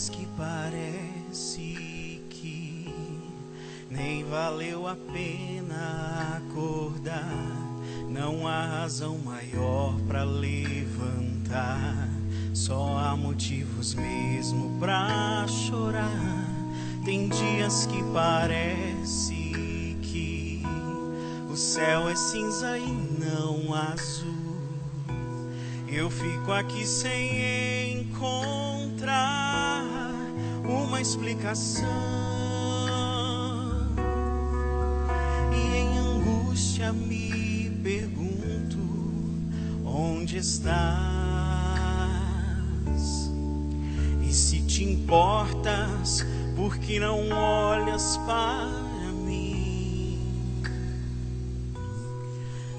dias que parece que nem valeu a pena acordar. Não há razão maior pra levantar, só há motivos mesmo pra chorar. Tem dias que parece que o céu é cinza e não azul. Eu fico aqui sem encontrar uma explicação, e em angústia me pergunto: onde estás? E se te importas, por que não olhas para mim?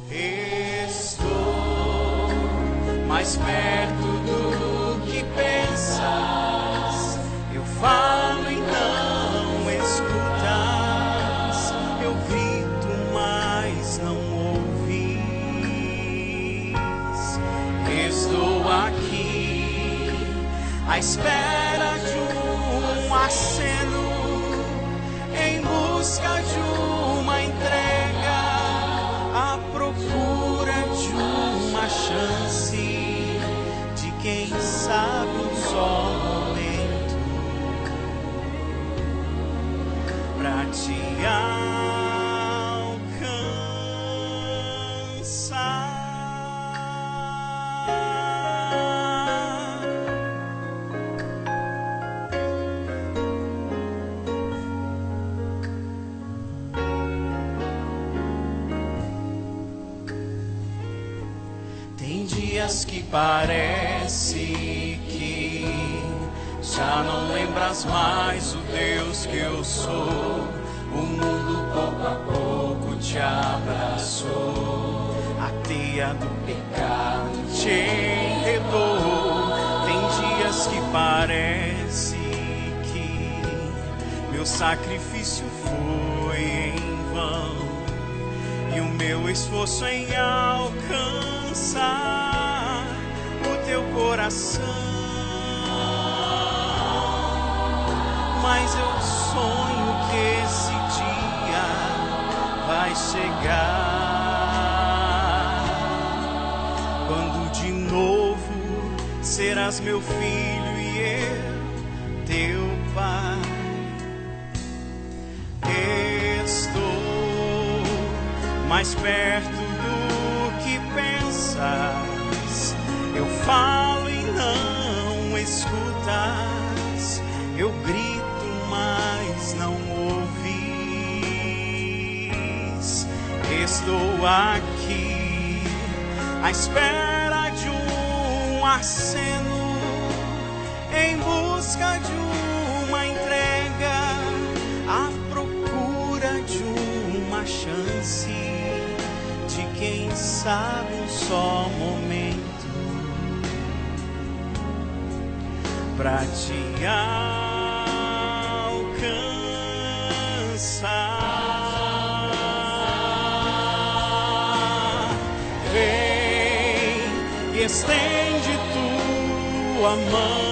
Estou mais perto do que pensas. Eu falo e não escutas. Eu grito, mas não ouvis. Estou aqui à espera de um aceno, em busca de uma entrega, à procura de uma chance, de quem sabe um só momento pra te alcançar. Tem dias que parece que já não lembras mais o Deus que eu sou. O mundo pouco a pouco te abraçou, a teia do pecado te enredou. Tem dias que parece que meu sacrifício foi em vão, e o meu esforço em alcançar o teu coração. Mas eu sonho que esse dia vai chegar, quando de novo serás meu filho e eu teu pai. Estou mais perto do que pensas. Eu falo e não escutas. Eu grito, mas não ouvis. Estou aqui à espera de um aceno, em busca de uma entrega, à procura de uma chance, de quem sabe um só momento pra te alcançar. Vem e estende tua mão.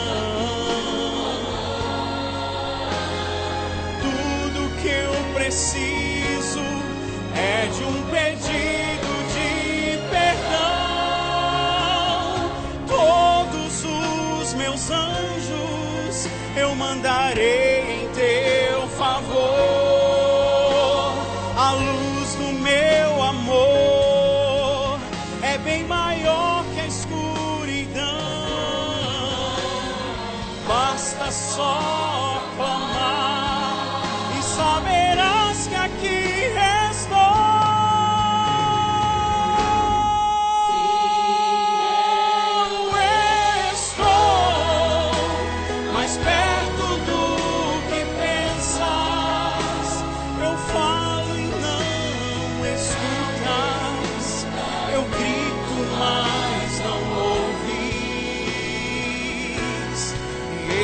Tudo que eu preciso é de um pedido de perdão. Todos os meus anjos eu mandarei em teu favor. A luz do meu amor é bem maior que a escuridão. Basta só clamar e saberás que aqui estou.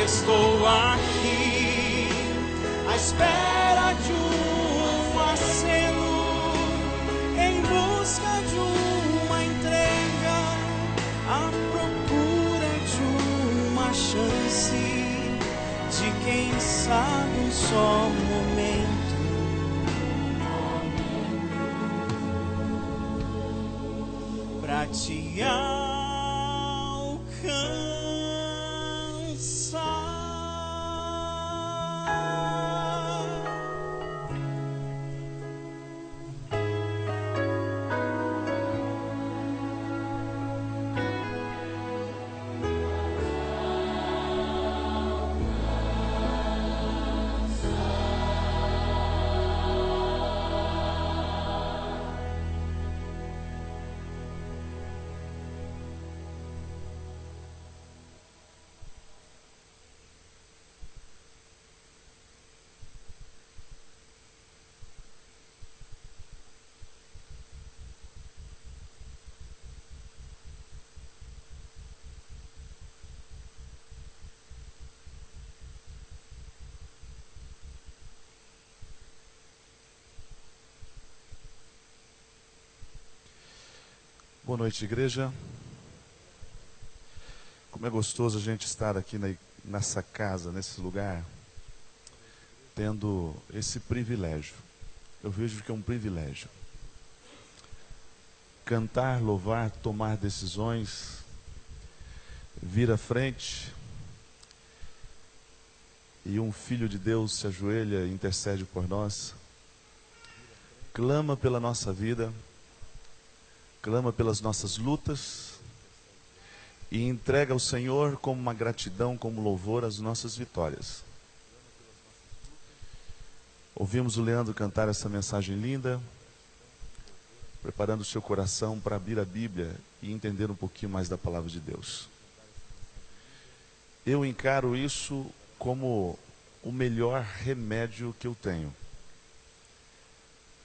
Estou aqui passado, só um momento. Pra te alcançar. Boa noite, igreja. Como é gostoso a gente estar aqui nessa casa, nesse lugar, tendo esse privilégio. Eu vejo que é um privilégio. Cantar, louvar, tomar decisões, vir à frente, e um filho de Deus se ajoelha e intercede por nós, clama pela nossa vida, clama pelas nossas lutas e entrega ao Senhor como uma gratidão, como louvor as nossas vitórias. Ouvimos o Leandro cantar essa mensagem linda, preparando o seu coração para abrir a Bíblia e entender um pouquinho mais da palavra de Deus. Eu encaro isso como o melhor remédio que eu tenho.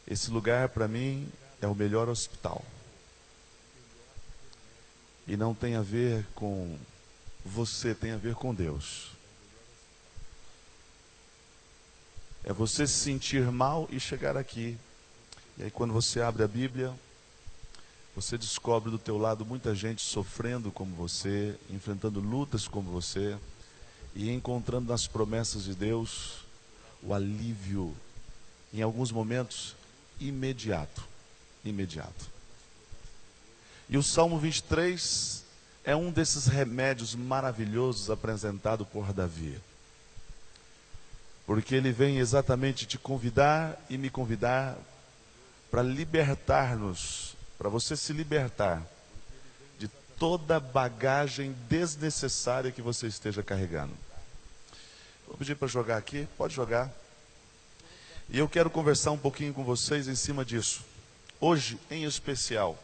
Esse lugar para mim é o melhor hospital. E não tem a ver com você, tem a ver com Deus. É você se sentir mal e chegar aqui. E aí quando você abre a Bíblia, você descobre do teu lado muita gente sofrendo como você, enfrentando lutas como você, e encontrando nas promessas de Deus o alívio, em alguns momentos, imediato. E o Salmo 23 é um desses remédios maravilhosos apresentado por Davi. Porque ele vem exatamente te convidar e me convidar para libertar-nos, para você se libertar de toda bagagem desnecessária que você esteja carregando. Vou pedir para jogar aqui, pode jogar. E eu quero conversar um pouquinho com vocês em cima disso. Hoje, em especial,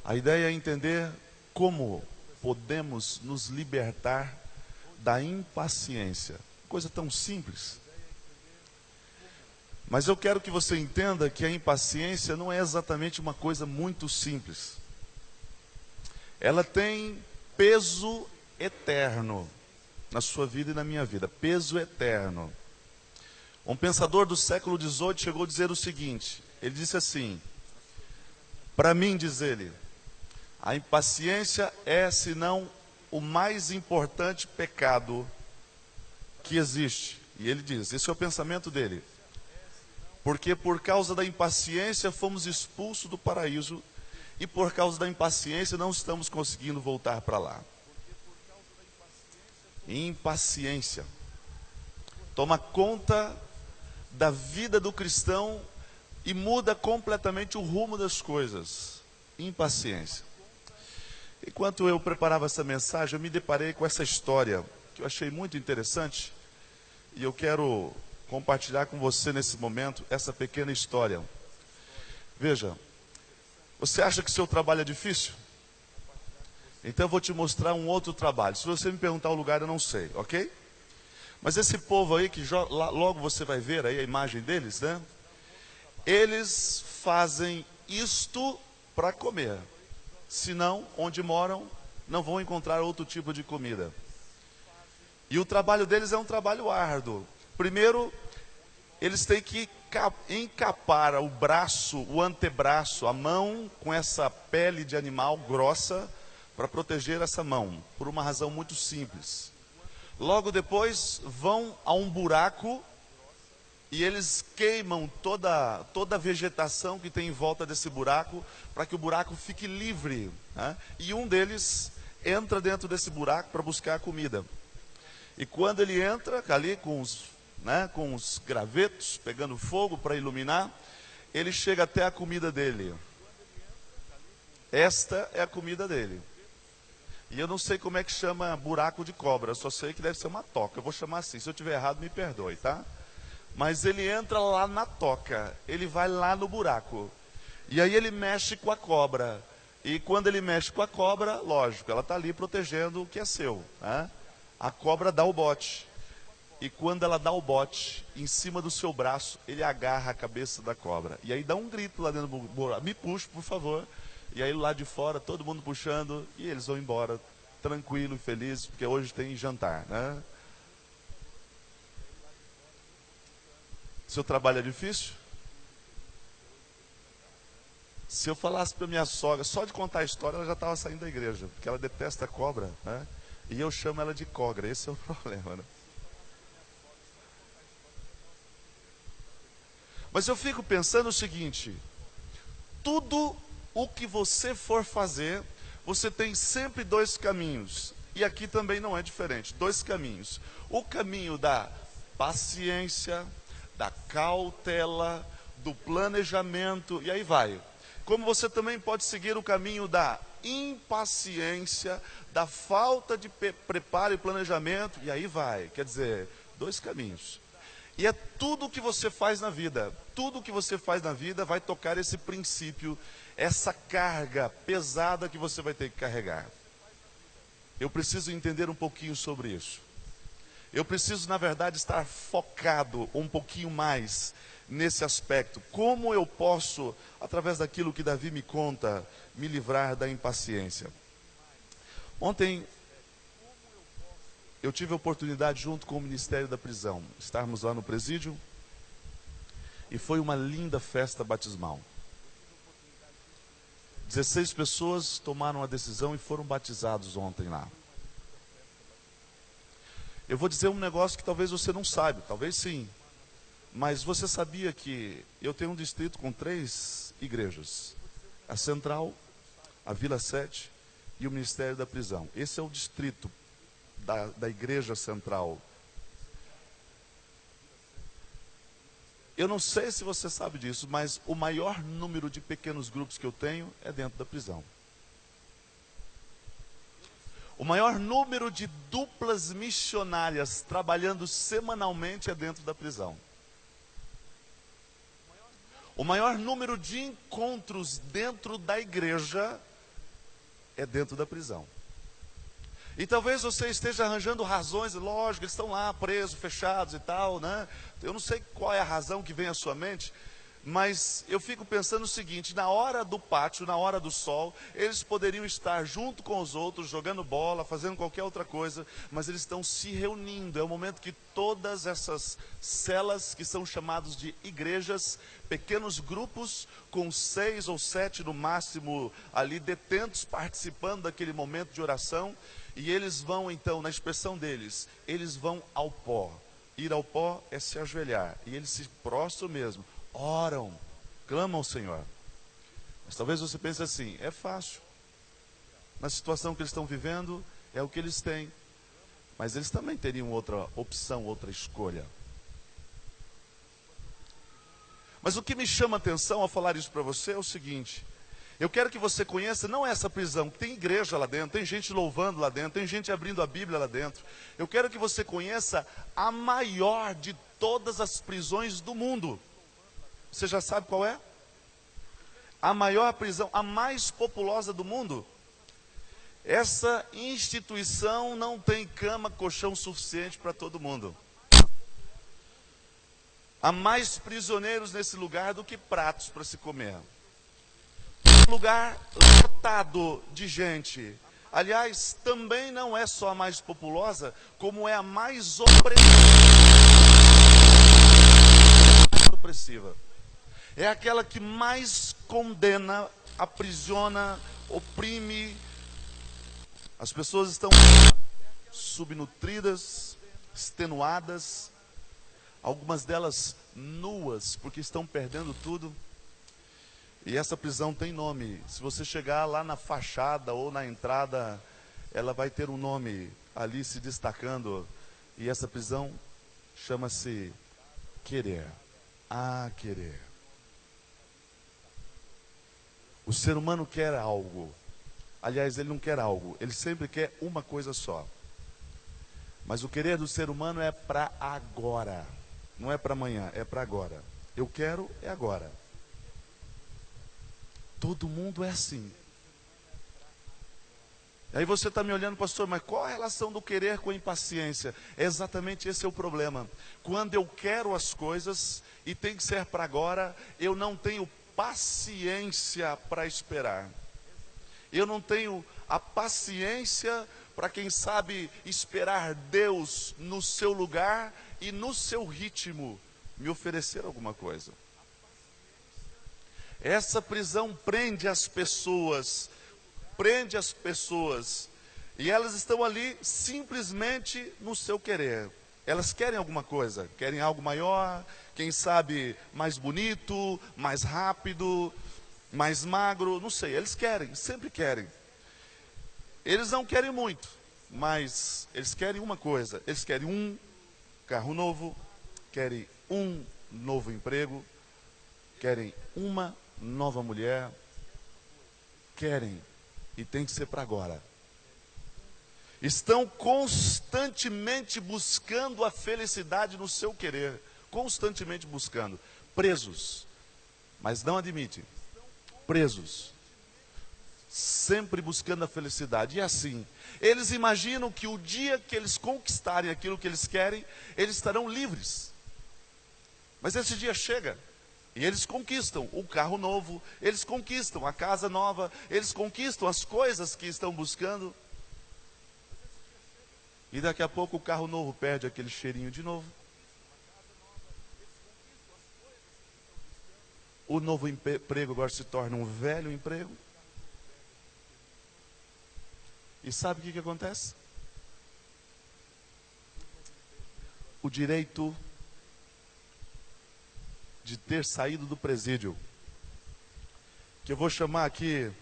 a ideia é entender como podemos nos libertar da impaciência. Coisa tão simples. Mas eu quero que você entenda que a impaciência não é exatamente uma coisa muito simples. Ela tem peso eterno na sua vida e na minha vida. Peso eterno. Um pensador do século XVIII chegou a dizer o seguinte. Ele disse assim: para mim, diz ele, a impaciência é, senão, o mais importante pecado que existe. E ele diz, esse é o pensamento dele. Porque por causa da impaciência fomos expulsos do paraíso e por causa da impaciência não estamos conseguindo voltar para lá. Impaciência toma conta da vida do cristão e muda completamente o rumo das coisas. Impaciência. Enquanto eu preparava essa mensagem, eu me deparei com essa história que eu achei muito interessante e eu quero compartilhar com você nesse momento essa pequena história. Veja, você acha que seu trabalho é difícil? Então eu vou te mostrar um outro trabalho. Se você me perguntar o lugar, eu não sei, ok? Mas esse povo aí, que logo você vai ver aí a imagem deles, né? Eles fazem isto para comer. Senão, onde moram, não vão encontrar outro tipo de comida. E o trabalho deles é um trabalho árduo. Primeiro, eles têm que encapar o braço, o antebraço, a mão com essa pele de animal grossa para proteger essa mão, por uma razão muito simples. Logo depois vão a um buraco e eles queimam toda a vegetação que tem em volta desse buraco, para que o buraco fique livre, né? E um deles entra dentro desse buraco para buscar a comida. E quando ele entra ali com os gravetos pegando fogo para iluminar, ele chega até a comida dele. Esta é a comida dele. E eu não sei como é que chama buraco de cobra, eu só sei que deve ser uma toca. Eu vou chamar assim, se eu estiver errado me perdoe, tá? Mas ele entra lá na toca, ele vai lá no buraco. E aí ele mexe com a cobra. E quando ele mexe com a cobra, lógico, ela está ali protegendo o que é seu, né? A cobra dá o bote. E quando ela dá o bote, em cima do seu braço, ele agarra a cabeça da cobra. E aí dá um grito lá dentro do buraco, me puxa, por favor. E aí lá de fora, todo mundo puxando, e eles vão embora, tranquilo e feliz, porque hoje tem jantar, né? Seu trabalho é difícil? Se eu falasse para minha sogra, só de contar a história, ela já estava saindo da igreja, porque ela detesta cobra, né? E eu chamo ela de cogra, esse é o problema, né? Mas eu fico pensando o seguinte: tudo o que você for fazer, você tem sempre dois caminhos. E aqui também não é diferente, dois caminhos. O caminho da paciência, da cautela, do planejamento, e aí vai. Como você também pode seguir o caminho da impaciência, da falta de preparo e planejamento, e aí vai. Quer dizer, dois caminhos. E é tudo o que você faz na vida. Tudo o que você faz na vida vai tocar esse princípio, essa carga pesada que você vai ter que carregar. Eu preciso entender um pouquinho sobre isso. Eu preciso, na verdade, estar focado um pouquinho mais nesse aspecto. Como eu posso, através daquilo que Davi me conta, me livrar da impaciência? Ontem eu tive a oportunidade, junto com o Ministério da Prisão, estarmos lá no presídio, e foi uma linda festa batismal. 16 pessoas tomaram a decisão e foram batizados ontem lá. Eu vou dizer um negócio que talvez você não saiba, talvez sim. Mas você sabia que eu tenho um distrito com 3 igrejas? A Central, a Vila 7 e o Ministério da Prisão. Esse é o distrito da Igreja Central. Eu não sei se você sabe disso, mas o maior número de pequenos grupos que eu tenho é dentro da prisão. O maior número de duplas missionárias trabalhando semanalmente é dentro da prisão. O maior número de encontros dentro da igreja é dentro da prisão. E talvez você esteja arranjando razões, lógico, eles estão lá presos, fechados e tal, né? Eu não sei qual é a razão que vem à sua mente, mas eu fico pensando o seguinte: na hora do pátio, na hora do sol, eles poderiam estar junto com os outros, jogando bola, fazendo qualquer outra coisa, mas eles estão se reunindo. É o momento que todas essas celas, que são chamadas de igrejas, pequenos grupos com 6 ou 7 no máximo ali detentos, participando daquele momento de oração. E eles vão então, na expressão deles, eles vão ao pó. Ir ao pó é se ajoelhar. E eles se prostram mesmo, oram, clamam ao Senhor. Mas talvez você pense assim: é fácil. Na situação que eles estão vivendo, é o que eles têm. Mas eles também teriam outra opção, outra escolha. Mas o que me chama a atenção ao falar isso para você é o seguinte: eu quero que você conheça, não essa prisão, tem igreja lá dentro, tem gente louvando lá dentro, tem gente abrindo a Bíblia lá dentro. Eu quero que você conheça a maior de todas as prisões do mundo. Você já sabe qual é? A maior prisão, a mais populosa do mundo. Essa instituição não tem cama, colchão suficiente para todo mundo. Há mais prisioneiros nesse lugar do que pratos para se comer. Lugar lotado de gente. Aliás, também não é só a mais populosa, como é a mais opressiva. É aquela que mais condena, aprisiona, oprime. As pessoas estão subnutridas, extenuadas, algumas delas nuas, porque estão perdendo tudo. E essa prisão tem nome. Se você chegar lá na fachada ou na entrada, ela vai ter um nome ali se destacando. E essa prisão chama-se querer. Querer. O ser humano quer algo. Aliás, ele não quer algo, ele sempre quer uma coisa só. Mas o querer do ser humano é para agora. Não é para amanhã, é para agora. Eu quero, é agora. Todo mundo é assim. Aí você está me olhando, pastor, mas qual a relação do querer com a impaciência? É exatamente esse é o problema. Quando eu quero as coisas e tem que ser para agora, eu não tenho paciência para esperar. Eu não tenho a paciência para, quem sabe, esperar Deus no seu lugar e no seu ritmo me oferecer alguma coisa. Essa prisão prende as pessoas, e elas estão ali simplesmente no seu querer. Elas querem alguma coisa, querem algo maior, quem sabe mais bonito, mais rápido, mais magro, não sei, eles querem, sempre querem. Eles não querem muito, mas eles querem uma coisa, eles querem um carro novo, querem um novo emprego, querem uma nova mulher, querem, e tem que ser para agora. Estão constantemente buscando a felicidade no seu querer, constantemente buscando, presos, mas não admite, presos, sempre buscando a felicidade. E assim, eles imaginam que o dia que eles conquistarem aquilo que eles querem, eles estarão livres. Mas esse dia chega, e eles conquistam o carro novo, eles conquistam a casa nova, eles conquistam as coisas que estão buscando. E daqui a pouco o carro novo perde aquele cheirinho de novo. O novo emprego agora se torna um velho emprego. E sabe o que acontece? O direito de ter saído do presídio, que eu vou chamar aqui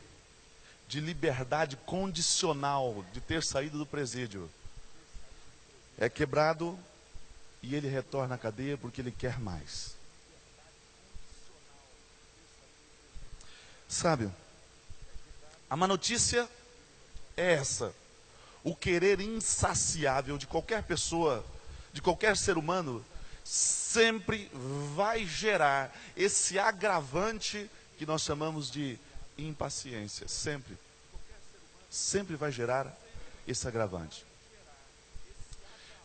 de liberdade condicional, de ter saído do presídio, é quebrado e ele retorna à cadeia porque ele quer mais. Sabe, a má notícia é essa: o querer insaciável de qualquer pessoa, de qualquer ser humano, sempre vai gerar esse agravante que nós chamamos de impaciência. Sempre vai gerar esse agravante.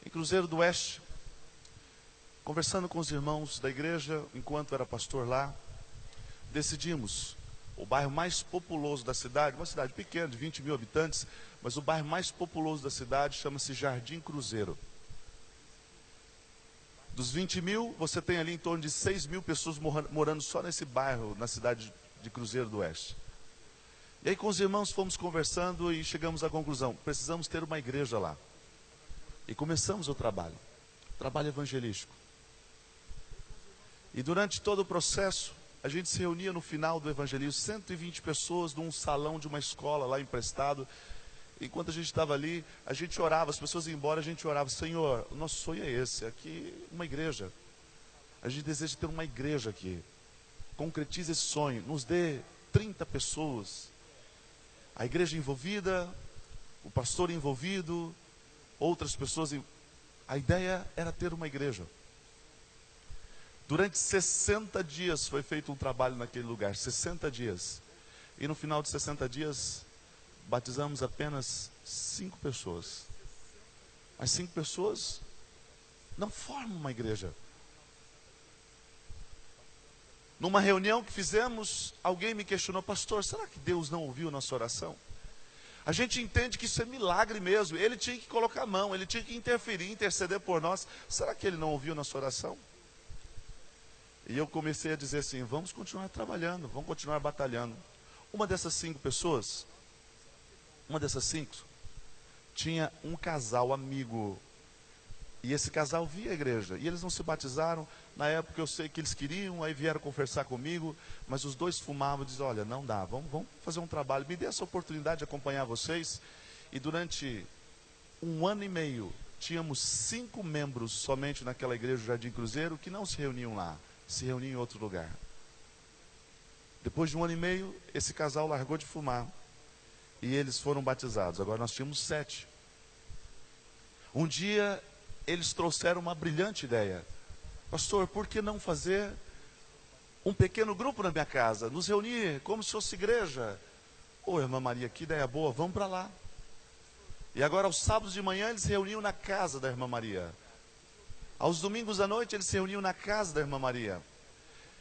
Em Cruzeiro do Oeste, conversando com os irmãos da igreja, enquanto era pastor lá, decidimos, o bairro mais populoso da cidade, uma cidade pequena, de 20 mil habitantes, mas o bairro mais populoso da cidade chama-se Jardim Cruzeiro. Dos 20 mil, você tem ali em torno de 6 mil pessoas morando só nesse bairro, na cidade de Cruzeiro do Oeste. E aí com os irmãos fomos conversando e chegamos à conclusão: precisamos ter uma igreja lá. E começamos o trabalho evangelístico. E durante todo o processo, a gente se reunia no final do evangelismo, 120 pessoas num salão de uma escola lá emprestado. Enquanto a gente estava ali, a gente orava, as pessoas iam embora, a gente orava: Senhor, o nosso sonho é esse, aqui uma igreja. A gente deseja ter uma igreja aqui. Concretize esse sonho, nos dê 30 pessoas. A igreja envolvida, o pastor envolvido, outras pessoas. A ideia era ter uma igreja. Durante 60 dias foi feito um trabalho naquele lugar, 60 dias. E no final de 60 dias, batizamos apenas 5 pessoas. Mas 5 pessoas não formam uma igreja. Numa reunião que fizemos, alguém me questionou: pastor, será que Deus não ouviu nossa oração? A gente entende que isso é milagre mesmo. Ele tinha que colocar a mão, ele tinha que interferir, interceder por nós. Será que ele não ouviu nossa oração? E eu comecei a dizer assim: vamos continuar trabalhando, vamos continuar batalhando. Uma dessas 5 pessoas, tinha um casal amigo. E esse casal via a igreja. E eles não se batizaram. Na época eu sei que eles queriam, aí vieram conversar comigo. Mas os dois fumavam e diziam, olha, não dá, vamos fazer um trabalho. Me dê essa oportunidade de acompanhar vocês. E durante 1 ano e meio, tínhamos 5 membros somente naquela igreja do Jardim Cruzeiro que não se reuniam lá. Se reuniam em outro lugar. Depois de 1 ano e meio, esse casal largou de fumar. E eles foram batizados. Agora nós tínhamos 7. Um dia, eles trouxeram uma brilhante ideia. Pastor, por que não fazer um pequeno grupo na minha casa? Nos reunir como se fosse igreja. Ô, irmã Maria, que ideia boa, vamos para lá. E agora, aos sábados de manhã, eles se reuniam na casa da irmã Maria. Aos domingos à noite, eles se reuniam na casa da irmã Maria.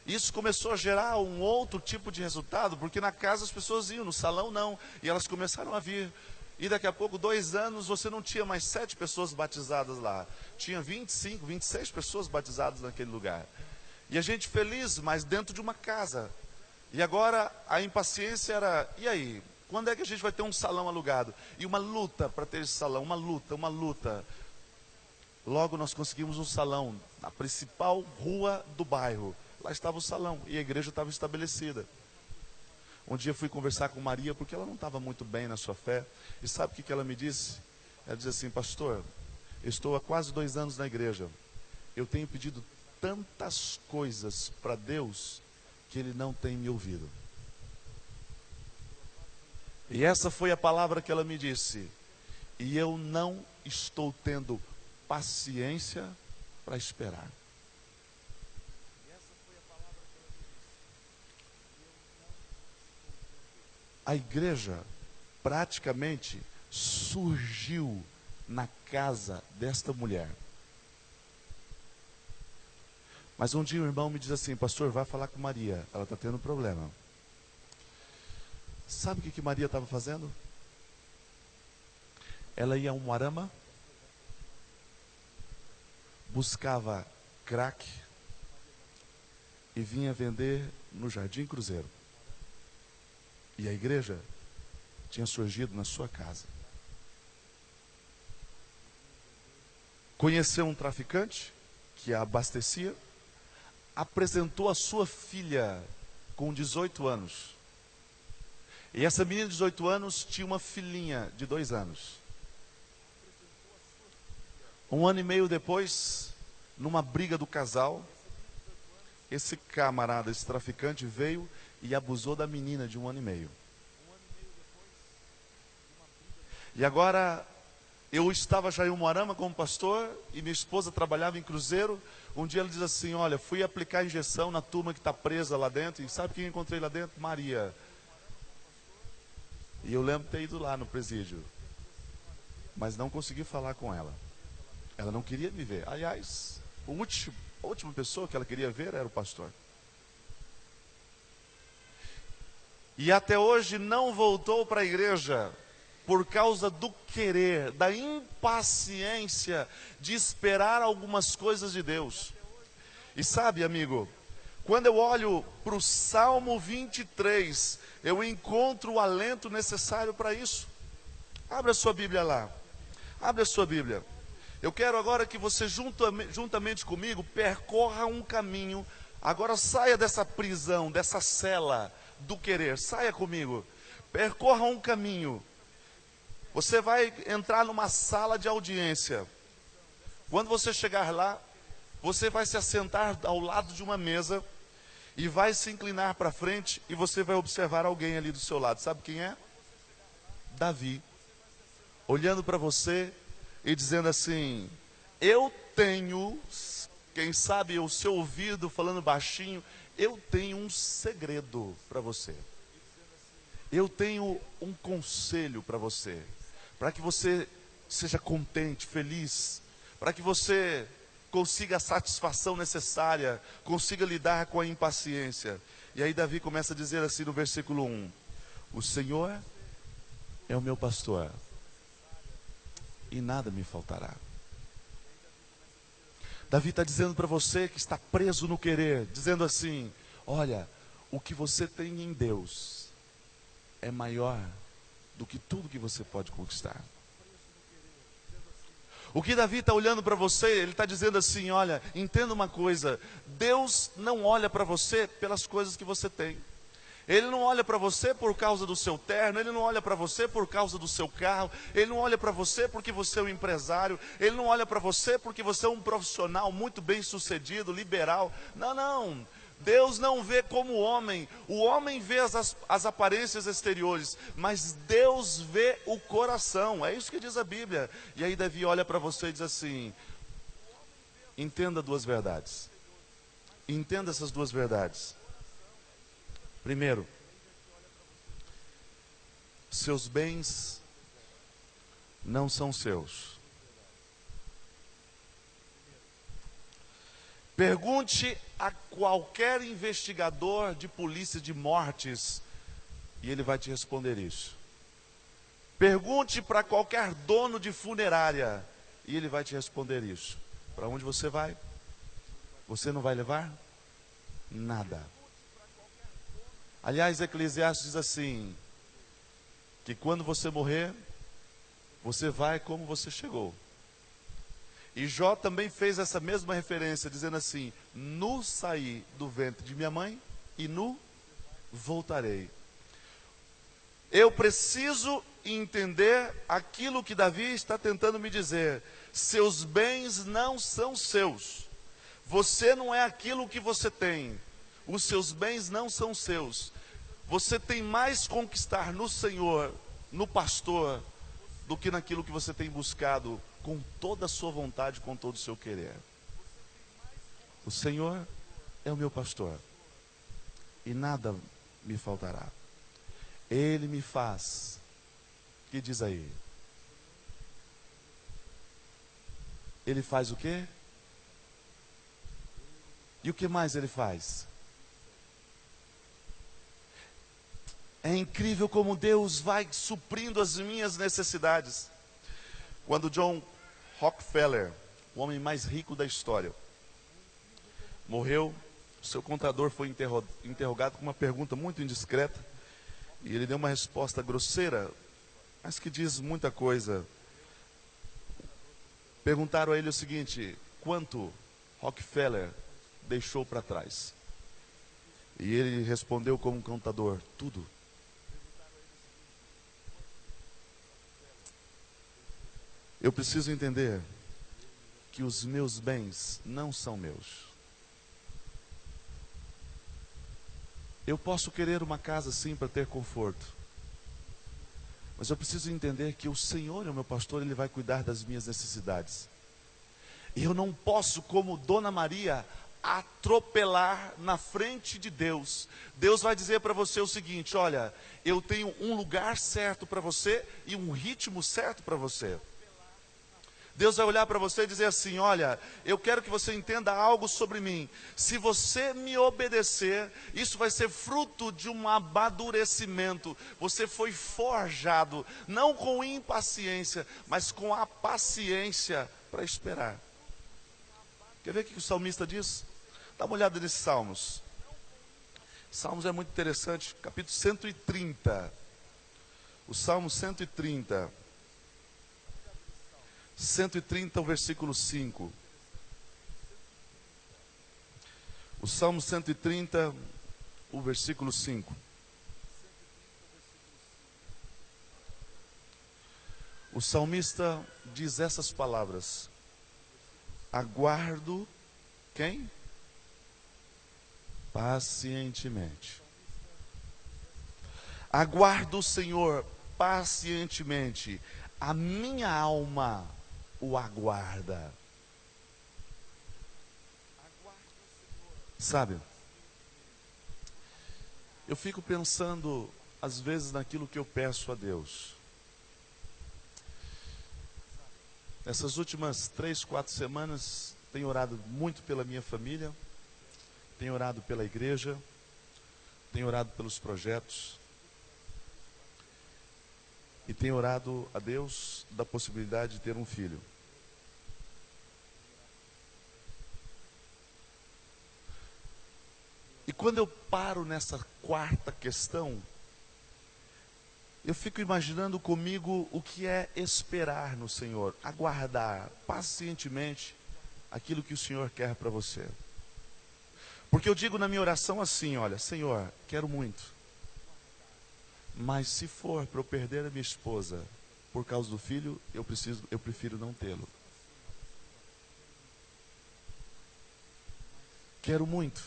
Isso começou a gerar um outro tipo de resultado, porque na casa as pessoas iam, no salão não. E elas começaram a vir. E daqui a pouco, 2 anos, você não tinha mais 7 pessoas batizadas lá. Tinha 25, 26 pessoas batizadas naquele lugar. E a gente feliz, mas dentro de uma casa. E agora a impaciência era, e aí? Quando é que a gente vai ter um salão alugado? E uma luta para ter esse salão, uma luta. Logo nós conseguimos um salão na principal rua do bairro. Lá estava o salão e a igreja estava estabelecida. Um dia fui conversar com Maria porque ela não estava muito bem na sua fé. E sabe o que ela me disse? Ela disse assim, pastor, eu estou há quase 2 anos na igreja. Eu tenho pedido tantas coisas para Deus que Ele não tem me ouvido. E essa foi a palavra que ela me disse. E eu não estou tendo paciência para esperar. A igreja praticamente surgiu na casa desta mulher. Mas um dia o irmão me diz assim, pastor, vai falar com Maria, ela está tendo problema. Sabe o que Maria estava fazendo? Ela ia a um arama, buscava crack e vinha vender no Jardim Cruzeiro. E a igreja tinha surgido na sua casa. Conheceu um traficante que a abastecia, apresentou a sua filha com 18 anos. E essa menina de 18 anos tinha uma filhinha de 2 anos. 1 ano e meio depois, numa briga do casal, esse camarada, esse traficante veio e abusou da menina de 1 ano e meio. E agora, eu estava já em Umuarama como pastor, e minha esposa trabalhava em Cruzeiro. Um dia ela diz assim, olha, fui aplicar injeção na turma que está presa lá dentro, e sabe quem encontrei lá dentro? Maria. E eu lembro de ter ido lá no presídio, mas não consegui falar com ela. Ela não queria me ver. Aliás, a última pessoa que ela queria ver era o pastor. E até hoje não voltou para a igreja por causa do querer, da impaciência de esperar algumas coisas de Deus. E sabe, amigo, quando eu olho para o Salmo 23, eu encontro o alento necessário para isso. Abra a sua Bíblia lá. Abre a sua Bíblia. Eu quero agora que você juntamente comigo percorra um caminho. Agora saia dessa prisão, dessa cela do querer. Saia comigo. Percorra um caminho. Você vai entrar numa sala de audiência. Quando você chegar lá, você vai se assentar ao lado de uma mesa e vai se inclinar para frente e você vai observar alguém ali do seu lado. Sabe quem é? Davi. Olhando para você e dizendo assim, eu tenho, quem sabe o seu ouvido falando baixinho, eu tenho um segredo para você. Eu tenho um conselho para você, para que você seja contente, feliz, para que você consiga a satisfação necessária, consiga lidar com a impaciência. E aí Davi começa a dizer assim no versículo 1, o Senhor é o meu pastor, e nada me faltará. Davi está dizendo para você que está preso no querer, dizendo assim, olha, o que você tem em Deus é maior do que tudo que você pode conquistar. O que Davi está olhando para você, ele está dizendo assim: olha, entenda uma coisa, Deus não olha para você pelas coisas que você tem. Ele não olha para você por causa do seu terno, Ele não olha para você por causa do seu carro, Ele não olha para você porque você é um empresário, Ele não olha para você porque você é um profissional muito bem sucedido, liberal. Não, não. Deus não vê como o homem vê as aparências exteriores, mas Deus vê o coração, é isso que diz a Bíblia. E aí Davi olha para você e diz assim: entenda duas verdades, entenda essas duas verdades. Primeiro, seus bens não são seus. Pergunte a qualquer investigador de polícia de mortes e ele vai te responder isso. Pergunte para qualquer dono de funerária e ele vai te responder isso. Para onde você vai? Você não vai levar nada. Aliás, Eclesiastes diz assim, que quando você morrer, você vai como você chegou. E Jó também fez essa mesma referência, dizendo assim: nu saí do ventre de minha mãe e nu voltarei. Eu preciso entender aquilo que Davi está tentando me dizer. Seus bens não são seus. Você não é aquilo que você tem. Os seus bens não são seus. Você tem mais conquistar no Senhor, no pastor, do que naquilo que você tem buscado com toda a sua vontade, com todo o seu querer. O Senhor é o meu pastor e nada me faltará. Ele me faz. O que diz aí? Ele faz o quê? E o que mais ele faz? É incrível como Deus vai suprindo as minhas necessidades. Quando John Rockefeller, o homem mais rico da história, morreu, seu contador foi interrogado com uma pergunta muito indiscreta, e ele deu uma resposta grosseira, mas que diz muita coisa. Perguntaram a ele o seguinte: quanto Rockefeller deixou para trás? E ele respondeu como contador: tudo. Eu preciso entender que os meus bens não são meus. Eu posso querer uma casa sim para ter conforto, mas eu preciso entender que o Senhor é o meu pastor, Ele vai cuidar das minhas necessidades. E eu não posso, como Dona Maria, atropelar na frente de Deus. Deus vai dizer para você o seguinte: olha, eu tenho um lugar certo para você e um ritmo certo para você. Deus vai olhar para você e dizer assim: olha, eu quero que você entenda algo sobre mim. Se você me obedecer, isso vai ser fruto de um amadurecimento. Você foi forjado, não com impaciência, mas com a paciência para esperar. Quer ver o que o salmista diz? Dá uma olhada nesses salmos. Salmos é muito interessante, capítulo 130. O Salmo 130. 130, o versículo 5. O Salmo 130, o versículo 5. O salmista diz essas palavras: aguardo quem? Pacientemente. Aguardo o Senhor pacientemente. A minha alma o aguarda. Sabe, eu fico pensando às vezes naquilo que eu peço a Deus. Essas últimas 3, 4 semanas tenho orado muito pela minha família, tenho orado pela igreja, tenho orado pelos projetos e tenho orado a Deus da possibilidade de ter um filho. E quando eu paro nessa quarta questão, eu fico imaginando comigo o que é esperar no Senhor, aguardar pacientemente aquilo que o Senhor quer para você. Porque eu digo na minha oração assim, olha, Senhor, quero muito, mas se for para eu perder a minha esposa por causa do filho, eu prefiro não tê-lo. Quero muito,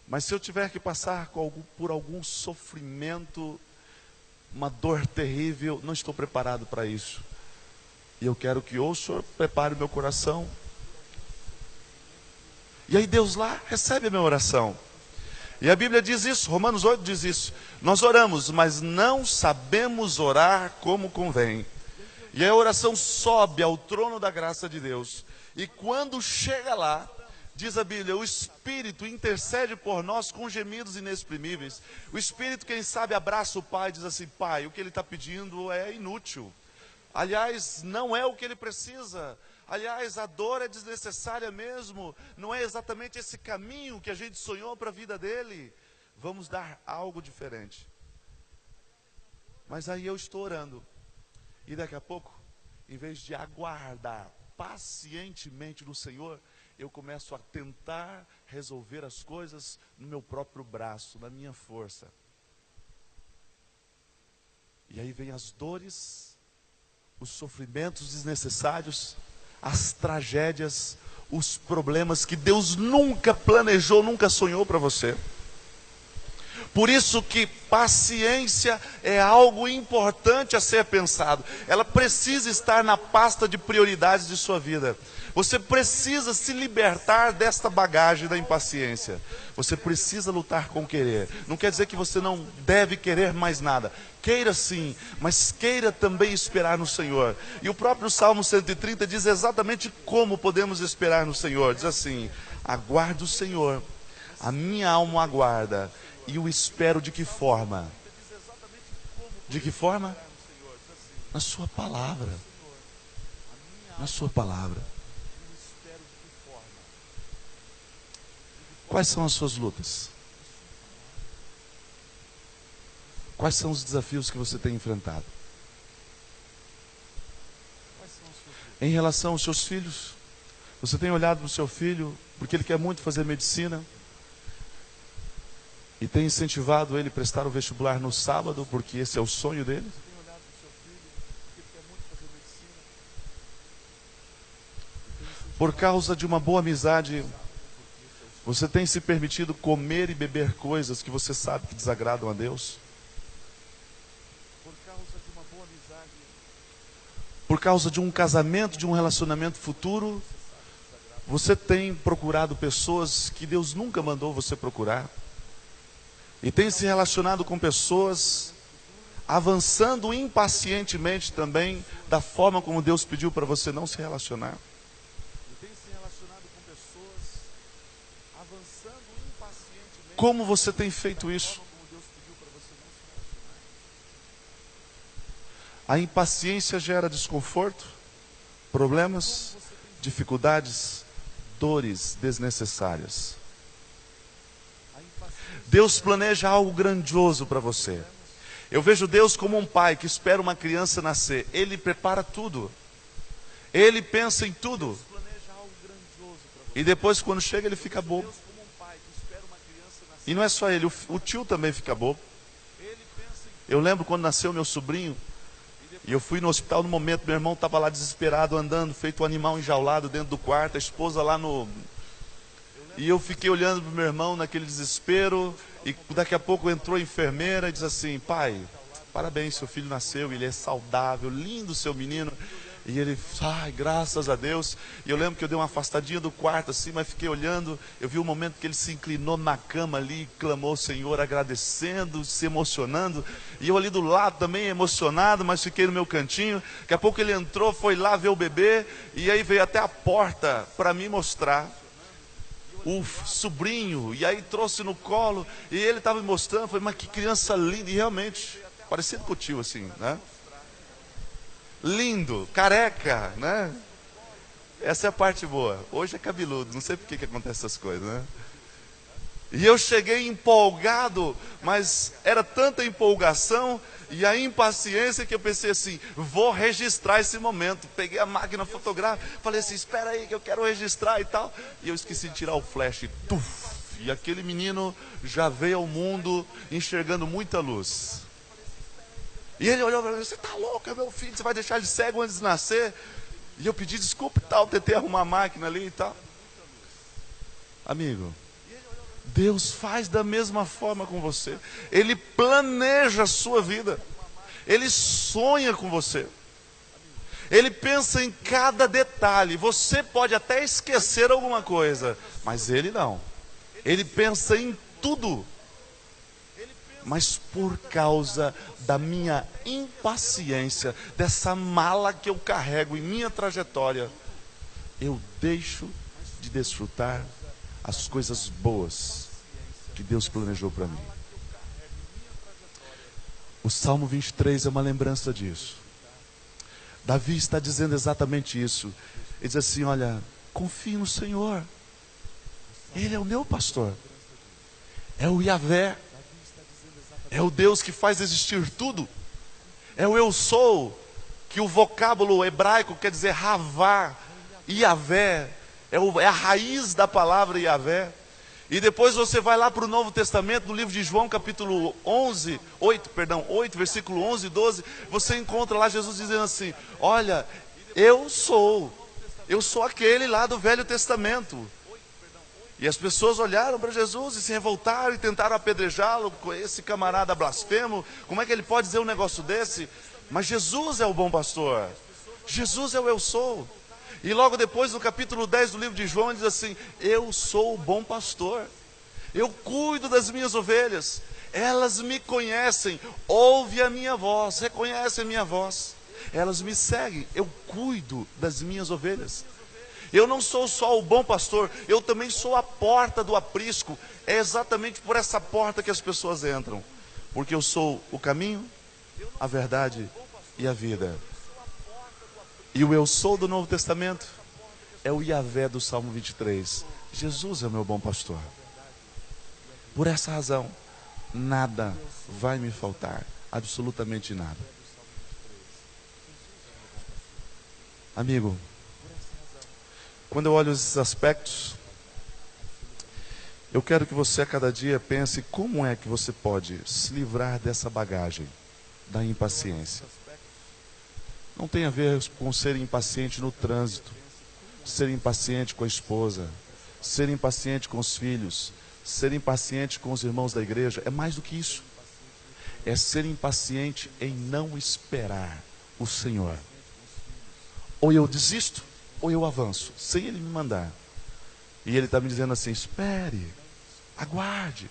mas se eu tiver que passar por algum sofrimento, uma dor terrível, não estou preparado para isso. E eu quero que ou o Senhor prepare o meu coração. E aí Deus lá recebe a minha oração. E a Bíblia diz isso, Romanos 8 diz isso. Nós oramos, mas não sabemos orar como convém. E a oração sobe ao trono da graça de Deus. E quando chega lá, diz a Bíblia, o Espírito intercede por nós com gemidos inexprimíveis. O Espírito, quem sabe, abraça o Pai e diz assim, Pai, o que Ele está pedindo é inútil. Aliás, não é o que Ele precisa. Aliás, a dor é desnecessária mesmo. Não é exatamente esse caminho que a gente sonhou para a vida dele. Vamos dar algo diferente. Mas aí eu estou orando. E daqui a pouco, em vez de aguardar pacientemente no Senhor, eu começo a tentar resolver as coisas no meu próprio braço, na minha força. E aí vem as dores, os sofrimentos desnecessários, as tragédias, os problemas que Deus nunca planejou, nunca sonhou para você. Por isso que paciência é algo importante a ser pensado. Ela precisa estar na pasta de prioridades de sua vida. Você precisa se libertar desta bagagem da impaciência. Você precisa lutar com querer. Não quer dizer que você não deve querer mais nada. Queira sim, mas queira também esperar no Senhor. E o próprio Salmo 130 diz exatamente como podemos esperar no Senhor. Diz assim, aguardo o Senhor, a minha alma aguarda. E o espero de que forma? De que forma? Na sua palavra. Na sua palavra. Quais são as suas lutas? Quais são os desafios que você tem enfrentado? Em relação aos seus filhos, você tem olhado para o seu filho, porque ele quer muito fazer medicina, e tem incentivado ele a prestar o vestibular no sábado, porque esse é o sonho dele? Por causa de uma boa amizade, você tem se permitido comer e beber coisas que você sabe que desagradam a Deus? Por causa de um casamento, de um relacionamento futuro, você tem procurado pessoas que Deus nunca mandou você procurar? E tem se relacionado com pessoas, avançando impacientemente também, da forma como Deus pediu para você não se relacionar. Como você tem feito isso? A impaciência gera desconforto, problemas, dificuldades, dores desnecessárias. Deus planeja algo grandioso para você. Eu vejo Deus como um pai que espera uma criança nascer. Ele prepara tudo. Ele pensa em tudo. E depois, quando chega, ele fica bobo. E não é só ele, o tio também fica bobo. Eu lembro quando nasceu meu sobrinho, e eu fui no hospital no momento, meu irmão estava lá desesperado, andando, feito um animal enjaulado dentro do quarto, a esposa lá no... E eu fiquei olhando para o meu irmão naquele desespero, e daqui a pouco entrou a enfermeira e diz assim, pai, parabéns, seu filho nasceu, ele é saudável, lindo seu menino. E ele, ai, graças a Deus. E eu lembro que eu dei uma afastadinha do quarto assim, mas fiquei olhando, eu vi o momento que ele se inclinou na cama ali, clamou ao Senhor, agradecendo, se emocionando. E eu ali do lado também emocionado, mas fiquei no meu cantinho. Daqui a pouco ele entrou, foi lá ver o bebê, e aí veio até a porta para me mostrar o sobrinho, e aí trouxe no colo, e ele estava me mostrando, falei, mas que criança linda, e realmente, parecido com o tio assim, né? Lindo, careca, né? Essa é a parte boa. Hoje é cabeludo, não sei por que acontece essas coisas, né? E eu cheguei empolgado, mas era tanta empolgação e a impaciência que eu pensei assim, vou registrar esse momento. Peguei a máquina fotográfica, falei assim, espera aí que eu quero registrar e tal. E eu esqueci de tirar o flash, e aquele menino já veio ao mundo enxergando muita luz. E ele olhou para mim, você está louco, é meu filho, você vai deixar ele cego antes de nascer? E eu pedi desculpa e tal, tentei arrumar a máquina ali e tal. Amigo, Deus faz da mesma forma com você. Ele planeja a sua vida. Ele sonha com você. Ele pensa em cada detalhe. Você pode até esquecer alguma coisa, mas Ele não. Ele pensa em tudo. Mas por causa da minha impaciência, dessa mala que eu carrego em minha trajetória, eu deixo de desfrutar as coisas boas que Deus planejou para mim. O Salmo 23 é uma lembrança disso. Davi está dizendo exatamente isso. Ele diz assim, olha, confie no Senhor. Ele é o meu pastor. É o Yahvé. É o Deus que faz existir tudo. É o eu sou, que o vocábulo hebraico quer dizer Ravá, Yahvé. É a raiz da palavra Yahvé. E depois você vai lá para o Novo Testamento, no livro de João, capítulo 8, versículo 11 e 12, você encontra lá Jesus dizendo assim, olha, eu sou aquele lá do Velho Testamento. E as pessoas olharam para Jesus e se revoltaram e tentaram apedrejá-lo, esse camarada blasfemo, como é que ele pode dizer um negócio desse? Mas Jesus é o bom pastor, Jesus é o eu sou. E logo depois, no capítulo 10 do livro de João, ele diz assim, eu sou o bom pastor, eu cuido das minhas ovelhas, elas me conhecem, ouvem a minha voz, reconhecem a minha voz, elas me seguem, eu cuido das minhas ovelhas. Eu não sou só o bom pastor, eu também sou a porta do aprisco. É exatamente por essa porta que as pessoas entram, porque eu sou o caminho, a verdade e a vida. E o eu sou do Novo Testamento é o Yahvé do Salmo 23. Jesus é o meu bom pastor. Por essa razão, nada vai me faltar, absolutamente nada. Amigo, quando eu olho esses aspectos, eu quero que você a cada dia pense como é que você pode se livrar dessa bagagem da impaciência. Não tem a ver com ser impaciente no trânsito, ser impaciente com a esposa, ser impaciente com os filhos, ser impaciente com os irmãos da igreja. É mais do que isso. É ser impaciente em não esperar o Senhor. Ou eu desisto, ou eu avanço, sem Ele me mandar. E Ele está me dizendo assim, espere, aguarde,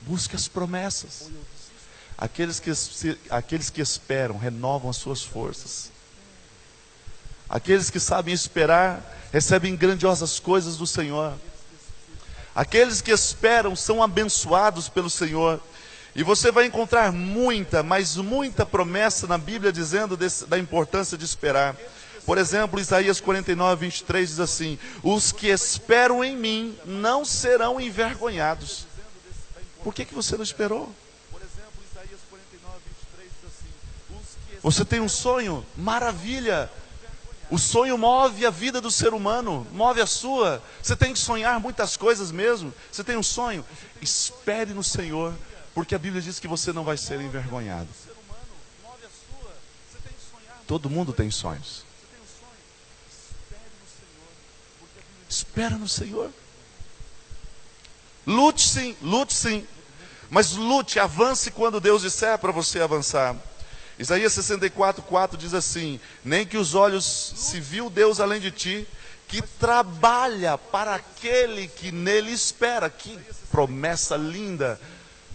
busque as promessas. Aqueles que esperam renovam as suas forças. Aqueles que sabem esperar recebem grandiosas coisas do Senhor. Aqueles que esperam são abençoados pelo Senhor. E você vai encontrar muita, mas muita promessa na Bíblia dizendo da importância de esperar. Por exemplo, Isaías 49, 23 diz assim, os que esperam em mim não serão envergonhados. Por que você não esperou? Você tem um sonho? Maravilha! O sonho move a vida do ser humano, move a sua. Você tem que sonhar muitas coisas mesmo. Você tem um sonho? Espere no Senhor, porque a Bíblia diz que você não vai ser envergonhado. Todo mundo tem sonhos. Espera no Senhor. Lute sim, mas lute, avance quando Deus disser para você avançar. Isaías 64, 4 diz assim, nem que os olhos se viu Deus além de ti, que trabalha para aquele que nele espera. Que promessa linda!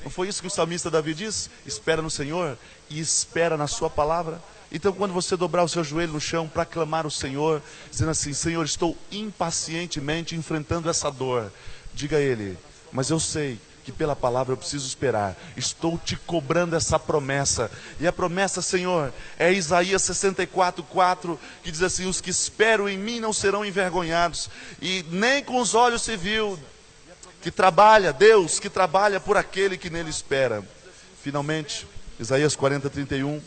Não foi isso que o salmista Davi diz? Espera no Senhor e espera na sua palavra. Então quando você dobrar o seu joelho no chão para clamar o Senhor, dizendo assim, Senhor, estou impacientemente enfrentando essa dor, diga a Ele, mas eu sei que pela palavra eu preciso esperar, estou te cobrando essa promessa, e a promessa, Senhor, é Isaías 64, 4, que diz assim, os que esperam em mim não serão envergonhados, e nem com os olhos se viu, que trabalha, Deus que trabalha por aquele que nele espera. Finalmente, Isaías 40:31.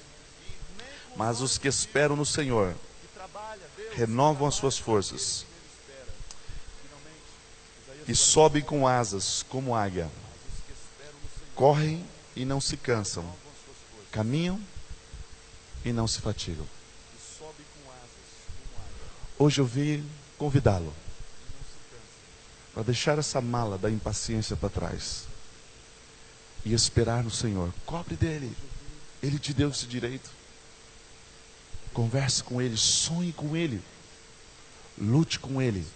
Mas os que esperam no Senhor renovam as suas forças e sobem com asas como águia. Correm e não se cansam, caminham e não se fatigam. Hoje eu vim convidá-lo para deixar essa mala da impaciência para trás e esperar no Senhor. Cobre dele, ele te deu esse direito. Converse com ele, sonhe com ele, lute com ele,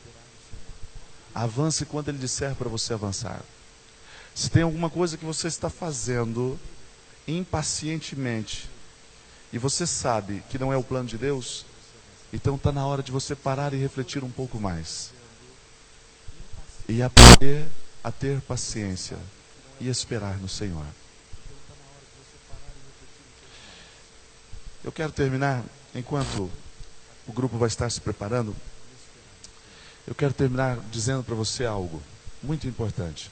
avance quando ele disser para você avançar. Se tem alguma coisa que você está fazendo impacientemente e você sabe que não é o plano de Deus, então está na hora de você parar e refletir um pouco mais e aprender a ter paciência e esperar no Senhor. Eu quero terminar, enquanto o grupo vai estar se preparando, eu quero terminar dizendo para você algo muito importante.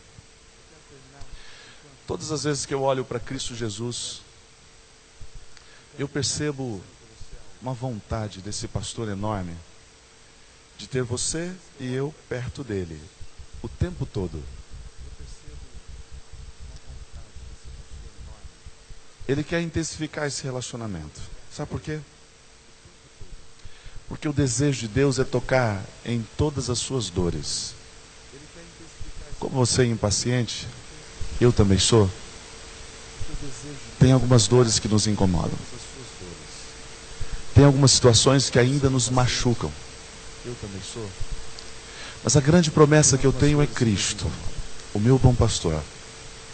Todas as vezes que eu olho para Cristo Jesus, eu percebo uma vontade desse pastor enorme de ter você e eu perto dele o tempo todo. Ele quer intensificar esse relacionamento. Sabe por quê? Porque o desejo de Deus é tocar em todas as suas dores. Como você é impaciente, eu também sou. Tem algumas dores que nos incomodam. Tem algumas situações que ainda nos machucam. Eu também sou. Mas a grande promessa que eu tenho é Cristo, o meu bom pastor.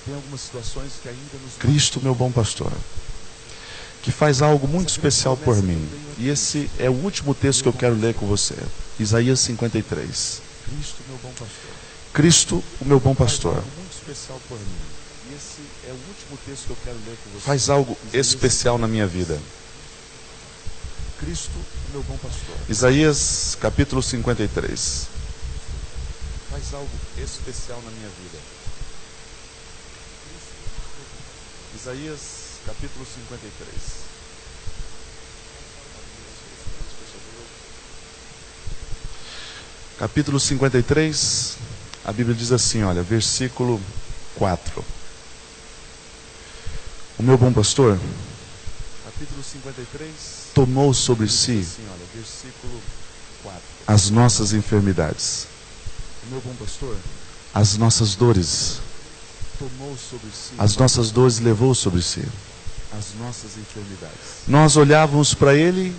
Tem algumas situações que ainda nos Cristo, meu bom pastor, que faz algo muito especial por mim. E esse é o último texto que eu quero ler com você. Isaías 53. Cristo, meu bom pastor. Cristo, o meu bom pastor. Faz algo especial na minha vida. Cristo, o meu bom pastor. Isaías capítulo 53. Faz algo especial na minha vida. Isaías capítulo 53. Capítulo 53, a Bíblia diz assim, olha, versículo 4. O meu bom pastor, capítulo 53, tomou sobre si assim, olha, versículo 4, as nossas enfermidades. O meu bom pastor, as nossas dores. Tomou sobre si, as nossas dores levou sobre si. As nossas enfermidades. Nós olhávamos para ele,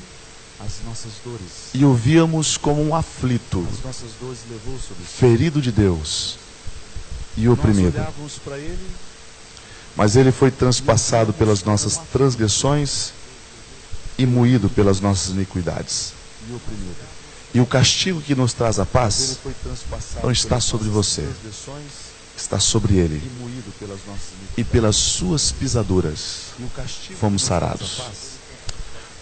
as nossas dores, e o víamos como um aflito, as nossas dores levou sobre si, ferido de Deus e oprimido. Nós olhávamos para ele, mas ele foi transpassado pelas nossas transgressões e moído pelas nossas iniquidades. E o castigo que nos traz a paz não está sobre você, está sobre ele. E pelas suas pisaduras fomos sarados.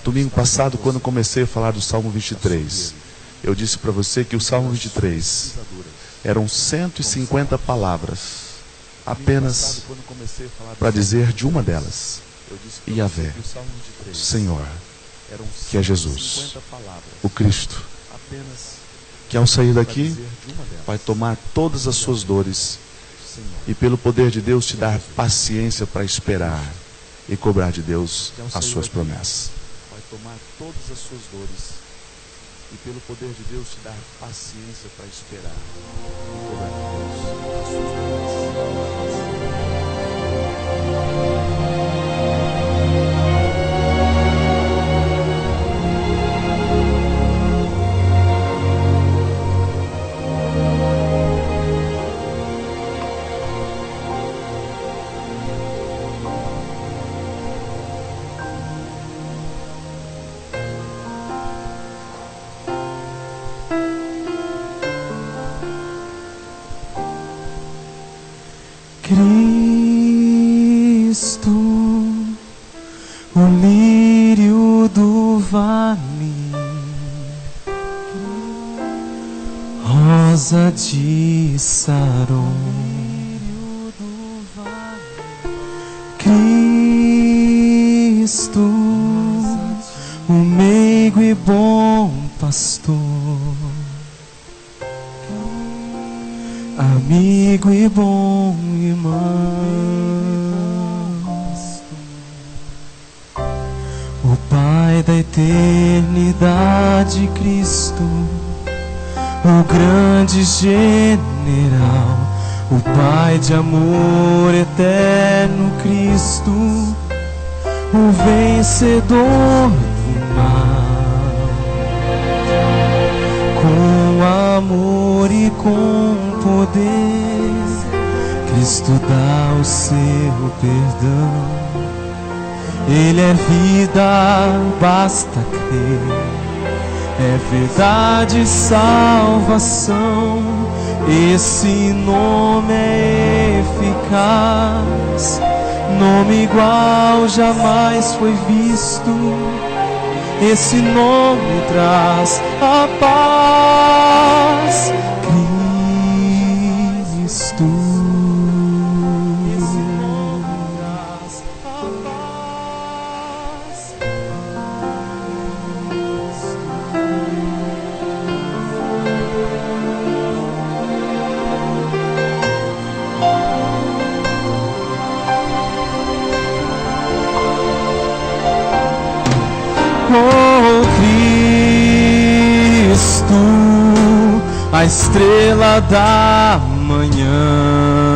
Domingo passado, quando comecei a falar do Salmo 23, eu disse para você que o Salmo 23 eram 150 palavras apenas para dizer de uma delas, Yahvé, Senhor, que é Jesus, o Cristo, que ao sair daqui vai tomar todas as suas dores e pelo poder de Deus te dar paciência para esperar e cobrar de Deus as suas promessas. Vai tomar todas as suas dores e pelo poder de Deus te dar paciência para esperar e cobrar de Deus as suas promessas. Cristo, o lírio do vale, rosa de Saron. Cristo, o meigo e bom pastor, amigo e bom irmão, o Pai da eternidade, Cristo, o grande general, o Pai de amor eterno, Cristo, o vencedor do mal. Com amor e com poder, Cristo dá o seu perdão. Ele é vida, basta crer. É verdade e salvação. Esse nome é eficaz, nome igual jamais foi visto. Esse nome traz a paz, Cristo. Esse nome traz a paz, oh Cristo, a estrela da manhã,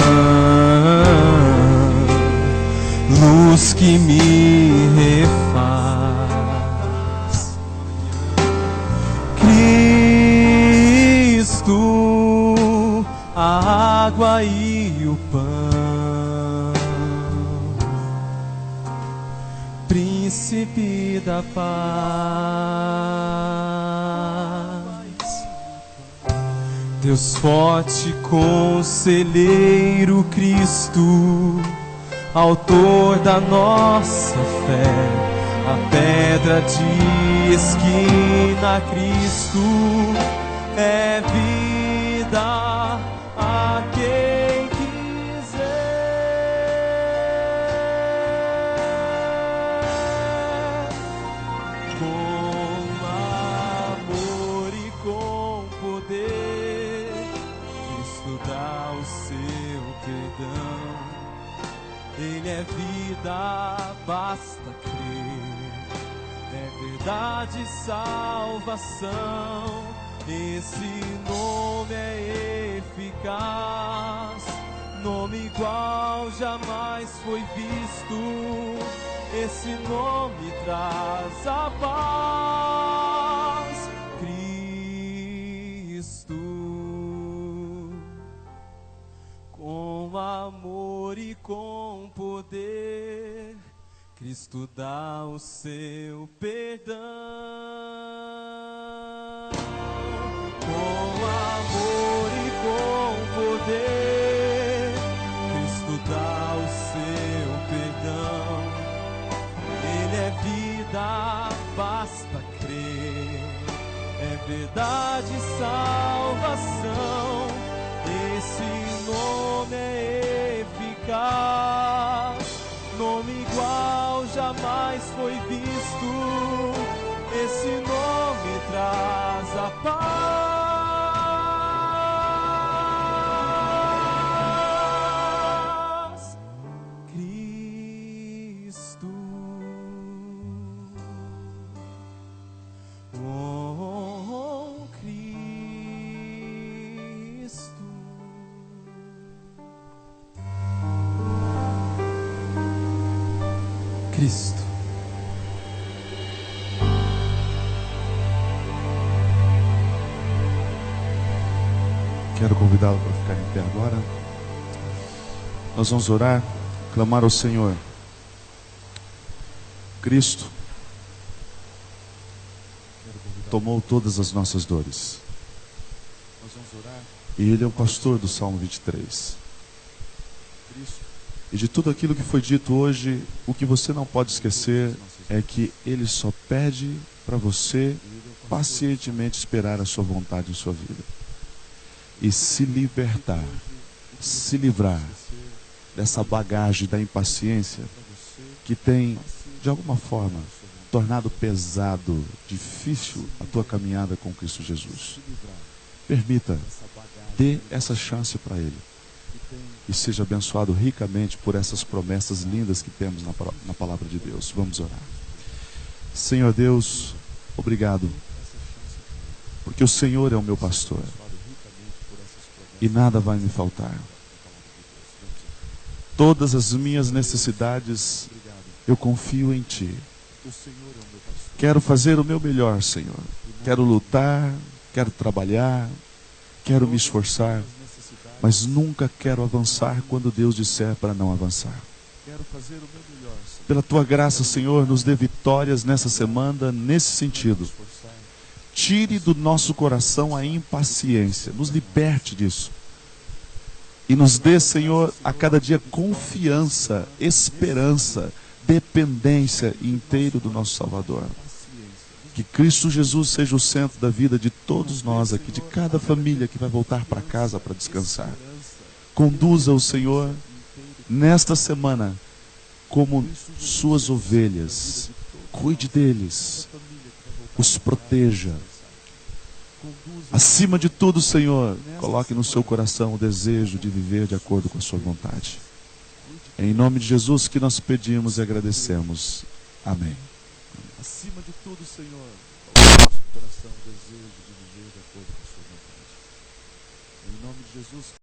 luz que me refaz. Cristo, a água e o pão, príncipe da paz, Deus forte, conselheiro, Cristo, autor da nossa fé, a pedra de esquina, Cristo, é vida a quem quiser. Com amor e com poder, Cristo dá o seu perdão. Ele é vida, basta crer. É verdade e salvação. Esse nome é eficaz, nome igual jamais foi visto. Esse nome traz a paz, Cristo. Com amor e com poder, Cristo dá o seu perdão. Com amor e com poder, Cristo dá o seu perdão. Ele é vida, basta crer. É verdade e salvação. Esse nome é eficaz, nome igual jamais foi visto. Esse nome traz a paz, Cristo. Oh, Cristo. Cristo. Quero convidá-lo para ficar em pé agora. Nós vamos orar, clamar ao Senhor. Cristo tomou todas as nossas dores. E Ele é o pastor do Salmo 23. E de tudo aquilo que foi dito hoje, o que você não pode esquecer é que Ele só pede para você pacientemente esperar a sua vontade em sua vida. E se libertar, se livrar dessa bagagem da impaciência que tem, de alguma forma, tornado pesado, difícil a tua caminhada com Cristo Jesus. Permita, dê essa chance para Ele. E seja abençoado ricamente por essas promessas lindas que temos na palavra de Deus. Vamos orar. Senhor Deus, obrigado, porque o Senhor é o meu pastor e nada vai me faltar. Todas as minhas necessidades eu confio em Ti. Quero fazer o meu melhor, Senhor. Quero lutar, quero trabalhar, quero me esforçar, mas nunca quero avançar quando Deus disser para não avançar. Pela Tua graça, Senhor, nos dê vitórias nessa semana, nesse sentido. Tire do nosso coração a impaciência, nos liberte disso. E nos dê, Senhor, a cada dia confiança, esperança, dependência inteiro do nosso Salvador. Que Cristo Jesus seja o centro da vida de todos nós aqui, de cada família que vai voltar para casa para descansar. Conduza o Senhor nesta semana como suas ovelhas. Cuide deles, os proteja. Acima de tudo, Senhor, coloque no seu coração o desejo de viver de acordo com a sua vontade. É em nome de Jesus que nós pedimos e agradecemos. Amém. Acima de tudo, Senhor, coloque no seu coração o desejo de viver de acordo com a sua vontade. Em nome de Jesus.